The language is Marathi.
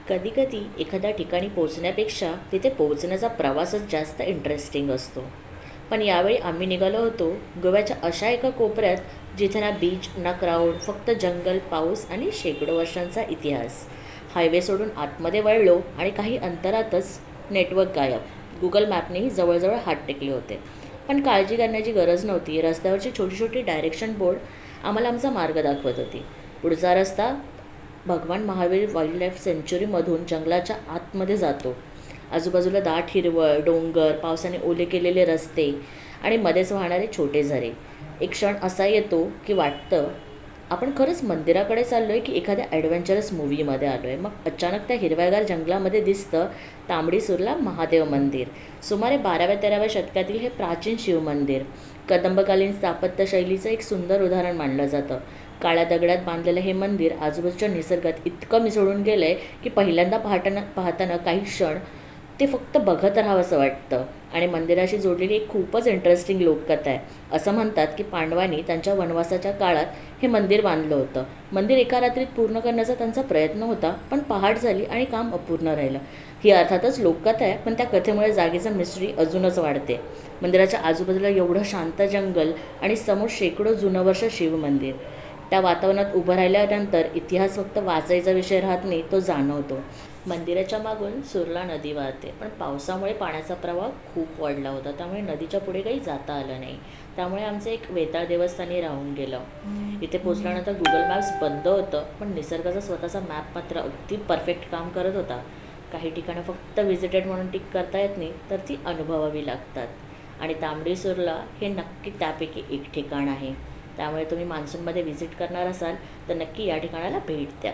कधीकधी एखाद्या ठिकाणी पोहोचण्यापेक्षा तिथे पोहोचण्याचा प्रवासच जास्त इंटरेस्टिंग असतो. पण यावेळी आम्ही निघालो होतो गोव्याच्या अशा एका कोपऱ्यात जिथे ना बीच ना क्राऊड, फक्त जंगल, पाऊस आणि शेकडो वर्षांचा इतिहास. हायवे सोडून आतमध्ये वळलो आणि काही अंतरातच नेटवर्क गायब. गुगल मॅपनेही जवळजवळ हात टेकले होते. पण काळजी करण्याची गरज नव्हती. रस्त्यावरची छोटी छोटी डायरेक्शन बोर्ड आम्हाला आमचा मार्ग दाखवत होती. पुढचा रस्ता भगवान महावीर वाईल्डलाईफ सेंच्युरीमधून जंगलाच्या आतमध्ये जातो. आजूबाजूला दाट हिरवळ, डोंगर, पावसाने ओले केलेले रस्ते आणि मध्येच वाहणारे छोटे झरे. एक क्षण असा येतो की वाटतं आपण खरंच मंदिराकडे चाललो आहे की एखाद्या ॲडव्हेंचरस मूव्हीमध्ये आलो आहे. मग अचानक त्या हिरव्यागार जंगलामध्ये दिसतं तांबडीसुरला महादेव मंदिर. सुमारे 12व्या-13व्या शतकातील हे प्राचीन शिवमंदिर कदंबकालीन स्थापत्यशैलीचं एक सुंदर उदाहरण मानलं जातं. काळ्या दगडात बांधलेलं हे मंदिर आजूबाजूच्या निसर्गात इतकं मिसळून गेलं आहे की पहिल्यांदा पाहताना काही क्षण ते फक्त बघत राहावंसं वाटतं. आणि मंदिराशी जोडलेली एक खूपच इंटरेस्टिंग लोककथा आहे. असं म्हणतात की पांडवांनी त्यांच्या वनवासाच्या काळात हे मंदिर बांधलं होतं. मंदिर एका रात्रीत पूर्ण करण्याचा त्यांचा प्रयत्न होता, पण पहाट झाली आणि काम अपूर्ण राहिलं. ही अर्थातच लोककथा आहे, पण त्या कथेमुळे जागेचं मिस्ट्री अजूनच वाढते. मंदिराच्या आजूबाजूला एवढं शांत जंगल आणि समोर शेकडो जुनं वर्ष शिवमंदिर. त्या वातावरणात उभं राहिल्यानंतर इतिहास फक्त वाचायचा विषय राहत नाही, तो जाणवतो. मंदिराच्या मागून सुरला नदी वाहते, पण पावसामुळे पाण्याचा प्रवाह खूप वाढला होता, त्यामुळे नदीच्या पुढे काही जाता आलं नाही. त्यामुळे आमचं एक वेताळ देवस्थानी राहून गेलं. इथे पोचल्यानंतर गुगल मॅप्स बंद होतं, पण निसर्गाचा स्वतःचा मॅप मात्र अगदी परफेक्ट काम करत होता. काही ठिकाणं फक्त व्हिजिटेड म्हणून टिक करता येत नाही, तर ती अनुभवावी लागतात. आणि तांबडी सुरला हे नक्की त्यापैकी एक ठिकाण आहे. त्यामुळे तुम्ही मान्सूनमध्ये व्हिजिट करणार असाल तर नक्की या ठिकाणाला भेट द्या.